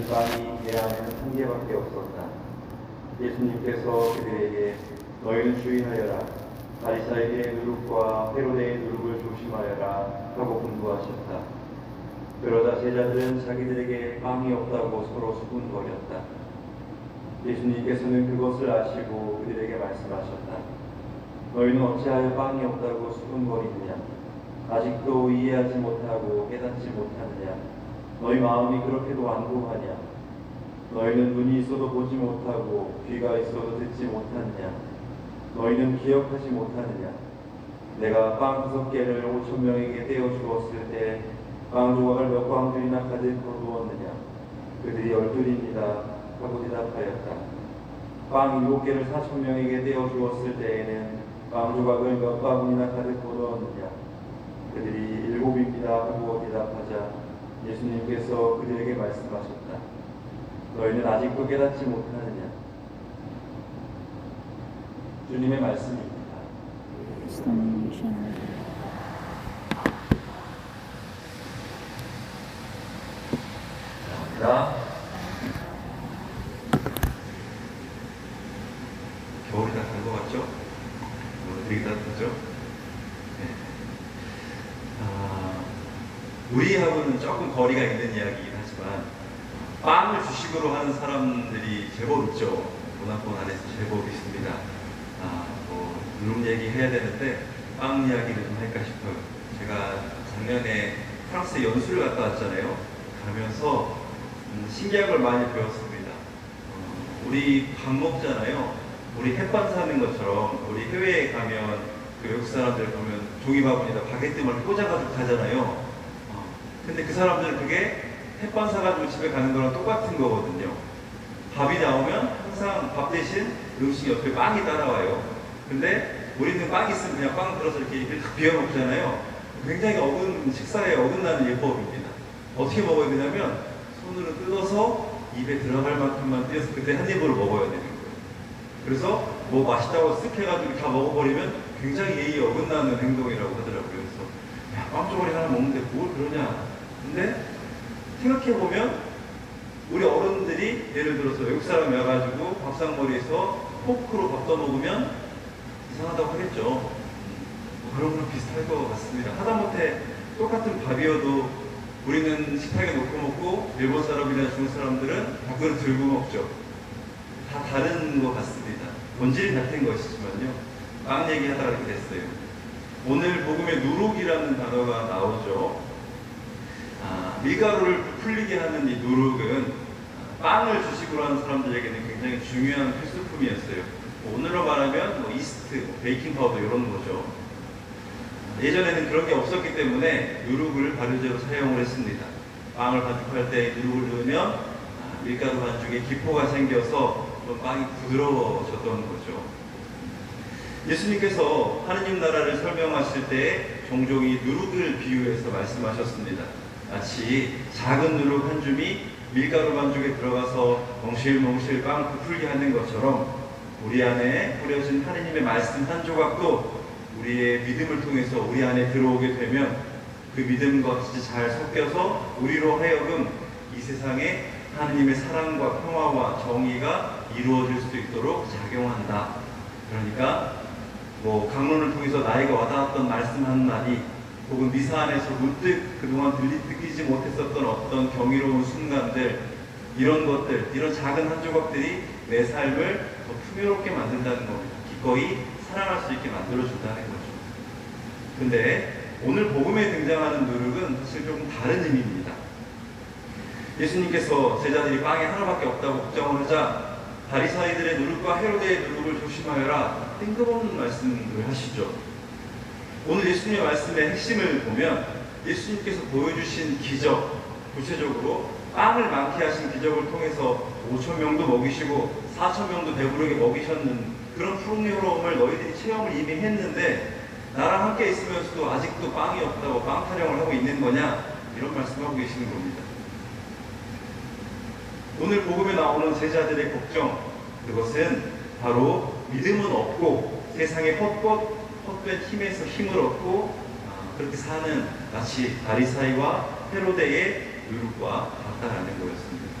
있는 빵이 내 안에는 한 개밖에 없었다. 예수님께서 그들에게 너희는 주의하여라. 바리사이의 누룩과 헤로데의 누룩을 조심하여라 하고 분부하셨다. 그러자 제자들은 자기들에게 빵이 없다고 서로 수군거렸다. 예수님께서는 그것을 아시고 그들에게 말씀하셨다. 너희는 어찌하여 빵이 없다고 수군거리느냐? 아직도 이해하지 못하고 깨닫지 못하느냐? 너희 마음이 그렇게도 완고하냐? 너희는 눈이 있어도 보지 못하고 귀가 있어도 듣지 못하느냐? 너희는 기억하지 못하느냐? 내가 빵 5개를 5,000명에게 떼어 주었을 때 빵 조각을 몇 광들이나 가득 거두었느냐? 그들이 12입니다 하고 대답하였다. 빵 7개를 4,000명에게 떼어 주었을 때에는 빵 조각을 몇 바구니나 가득 거두었느냐? 그들이 7입니다 하고 대답하자 예수님께서 그들에게 말씀하셨다. 너희는 아직도 깨닫지 못하느냐? 주님의 말씀입니다. 겨울이 다 간 것 같죠? 되게 따뜻하죠? 네. 우리하고는 조금 거리가 있는 이야기이긴 하지만 빵을 주식으로 하는 사람들이 제법 있죠. 문화권 안에서 제법 있습니다. 누룩 얘기 해야 되는데 빵 이야기를 좀 할까 싶어요. 제가 작년에 프랑스에 연수를 갔다 왔잖아요. 가면서 신기한 걸 많이 배웠습니다. 우리 밥 먹잖아요. 우리 햇반 사는 것처럼 우리 해외에 가면 그 외국 사람들 보면 종이바구니에다 바게트만 꽂아가지고 가잖아요. 근데 그 사람들은 그게 햇반 사가지고 집에 가는 거랑 똑같은 거거든요. 밥이 나오면 항상 밥 대신 음식 옆에 빵이 따라와요. 근데 우리는 빵 있으면 그냥 빵 들어서 이렇게 비워 먹잖아요. 굉장히 식사에 어긋나는 예법입니다. 어떻게 먹어야 되냐면 손으로 뜯어서 입에 들어갈 만큼만 떼어서 그때 한 입으로 먹어야 되는 거예요. 그래서 뭐 맛있다고 쓱 해가지고 다 먹어버리면 굉장히 예의에 어긋나는 행동이라고 하더라고요. 그래서 야, 빵 쪼가리 하나 먹는데 뭘 그러냐. 근데 생각해보면 우리 어른들이 예를 들어서 외국 사람이 와가지고 밥상머리에서 포크로 밥 떠먹으면 이상하다고 하겠죠. 그런 거랑 비슷할 것 같습니다. 하다못해 똑같은 밥이어도 우리는 식탁에 놓고 먹고 일본 사람이나 중국 사람들은 밥그릇 들고 먹죠. 다 다른 것 같습니다. 본질이 같은 것이지만요. 빵 얘기하다가 이렇게 됐어요. 오늘 복음에 누룩이라는 단어가 나오죠. 밀가루를 풀리게 하는 이 누룩은 빵을 주식으로 하는 사람들에게는 굉장히 중요한 필수품이었어요. 오늘로 말하면 이스트, 베이킹 파우더 이런 거죠. 예전에는 그런 게 없었기 때문에 누룩을 발효제로 사용을 했습니다. 빵을 반죽할 때 누룩을 넣으면 밀가루 반죽에 기포가 생겨서 빵이 부드러워졌던 거죠. 예수님께서 하느님 나라를 설명하실 때 종종 이 누룩을 비유해서 말씀하셨습니다. 마치 작은 누룩 한 줌이 밀가루 반죽에 들어가서 멍실멍실 빵 부풀게 하는 것처럼 우리 안에 뿌려진 하느님의 말씀 한 조각도 우리의 믿음을 통해서 우리 안에 들어오게 되면 그 믿음과 같이 잘 섞여서 우리로 하여금 이 세상에 하느님의 사랑과 평화와 정의가 이루어질 수 있도록 작용한다. 그러니까 강론을 통해서 나에게 와닿았던 말씀 한 마디 혹은 미사 안에서 문득 그동안 느끼지 못했었던 어떤 경이로운 순간들 이런 것들, 이런 작은 한 조각들이 내 삶을 더 풍요롭게 만든다는 겁니다. 기꺼이 사랑할 수 있게 만들어준다는 거죠. 근데 오늘 복음에 등장하는 누룩은 사실 조금 다른 의미입니다. 예수님께서 제자들이 빵이 하나밖에 없다고 걱정을 하자 바리사이들의 누룩과 헤로데의 누룩을 조심하여라 뜬금없는 말씀을 하시죠. 오늘 예수님의 말씀의 핵심을 보면 예수님께서 보여주신 기적, 구체적으로 빵을 많게 하신 기적을 통해서 5,000명도 먹이시고 4,000명도 배부르게 먹이셨는 그런 풍요로움을 너희들이 체험을 이미 했는데 나랑 함께 있으면서도 아직도 빵이 없다고 빵 타령을 하고 있는 거냐 이런 말씀하고 계시는 겁니다. 오늘 복음에 나오는 제자들의 걱정 그것은 바로 믿음은 없고 세상의 헛된 힘에서 힘을 얻고 그렇게 사는 마치 바리사이와 헤로데의 누룩과 같다라는 거였습니다.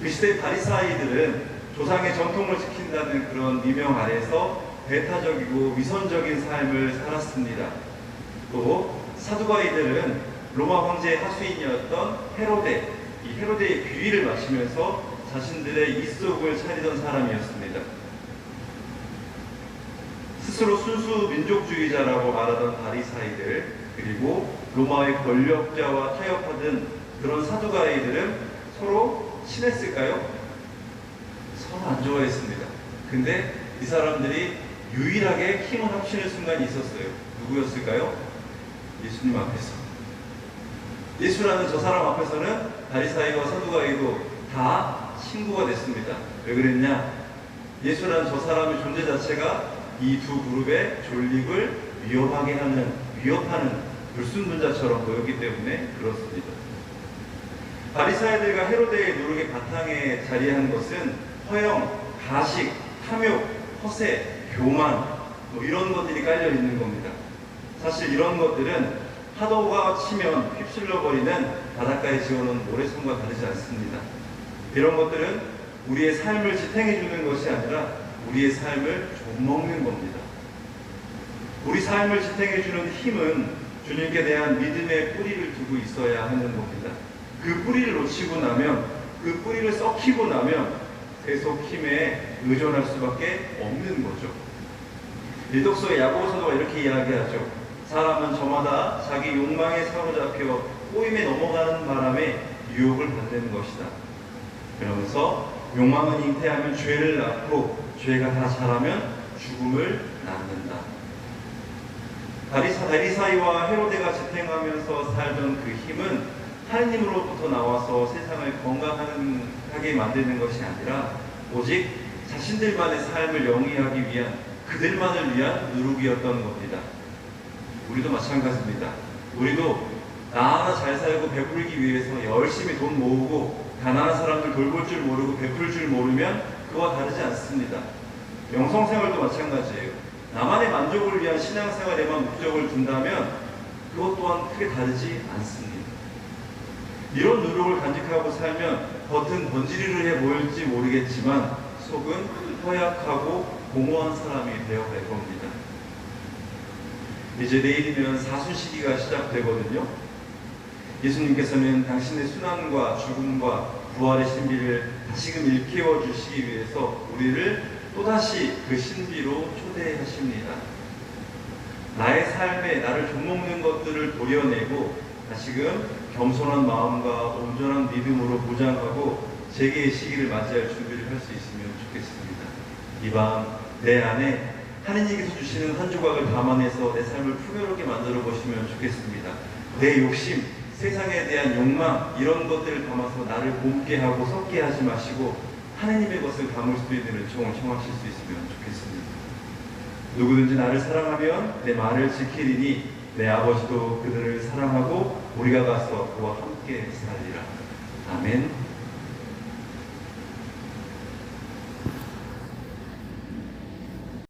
그 시대 바리사이들은 조상의 전통을 지킨다는 그런 미명 아래서 배타적이고 위선적인 삶을 살았습니다. 또 사두가이들은 로마 황제의 하수인이었던 헤로데, 이 헤로데의 비위를 마치면서 자신들의 이속을 차리던 사람이었습니다. 스스로 순수 민족주의자라고 말하던 바리사이들, 그리고 로마의 권력자와 타협하던 그런 사두가이들은 서로 친했을까요? 서로 안 좋아했습니다. 근데 이 사람들이 유일하게 힘을 합치는 순간이 있었어요. 누구였을까요? 예수님 앞에서. 예수라는 저 사람 앞에서는 바리사이와 사두가이도 다 친구가 됐습니다. 왜 그랬냐? 예수라는 저 사람의 존재 자체가 이 두 그룹의 존립을 위협하는 불순분자처럼 보였기 때문에 그렇습니다. 바리사이들과 헤로데의 노력의 바탕에 자리한 것은 허영, 가식, 탐욕, 허세, 교만 이런 것들이 깔려 있는 겁니다. 사실 이런 것들은 파도가 치면 휩쓸려버리는 바닷가에 지어놓은 모래성과 다르지 않습니다. 이런 것들은 우리의 삶을 지탱해주는 것이 아니라 우리의 삶을 좀먹는 겁니다. 우리 삶을 지탱해주는 힘은 주님께 대한 믿음의 뿌리를 두고 있어야 하는 겁니다. 그 뿌리를 놓치고 나면, 그 뿌리를 썩히고 나면 계속 힘에 의존할 수밖에 없는 거죠. 일독서의 야고보서도가 이렇게 이야기하죠. 사람은 저마다 자기 욕망에 사로잡혀 꼬임에 넘어가는 바람에 유혹을 받는 것이다. 그러면서 욕망은 잉태하면 죄를 낳고 죄가 다 자라면 죽음을 낳는다. 바리사이와 헤로데가 지탱하면서 살던 그 힘은 하느님으로부터 나와서 세상을 건강하게 만드는 것이 아니라 오직 자신들만의 삶을 영위하기 위한, 그들만을 위한 누룩이었던 겁니다. 우리도 마찬가지입니다. 우리도 나 하나 잘 살고 배부르기 위해서 열심히 돈 모으고 가난한 사람들 돌볼 줄 모르고 베풀 줄 모르면 그와 다르지 않습니다. 영성생활도 마찬가지예요. 나만의 만족을 위한 신앙생활에만 목적을 둔다면 그것 또한 크게 다르지 않습니다. 이런 누룩을 간직하고 살면 겉은 번지르르 해 보일지 모르겠지만 속은 허약하고 공허한 사람이 되어갈 겁니다. 이제 내일이면 사순시기가 시작되거든요. 예수님께서는 당신의 순환과 죽음과 부활의 신비를 다시금 일깨워 주시기 위해서 우리를 또다시 그 신비로 초대하십니다. 나의 삶에 나를 좀먹는 것들을 도려내고 다시금 겸손한 마음과 온전한 믿음으로 무장하고 재개의 시기를 맞이할 준비를 할 수 있으면 좋겠습니다. 이 밤 내 안에 하느님께서 주시는 한 조각을 담아내서 내 삶을 풍요롭게 만들어 보시면 좋겠습니다. 내 욕심, 세상에 대한 욕망, 이런 것들을 담아서 나를 곰게 하고 썩게 하지 마시고 하느님의 것을 담을 수 있는 은총을 청하실 수 있으면 좋겠습니다. 누구든지 나를 사랑하면 내 말을 지키리니 내 아버지도 그들을 사랑하고 우리가 가서 그와 함께 살리라. 아멘.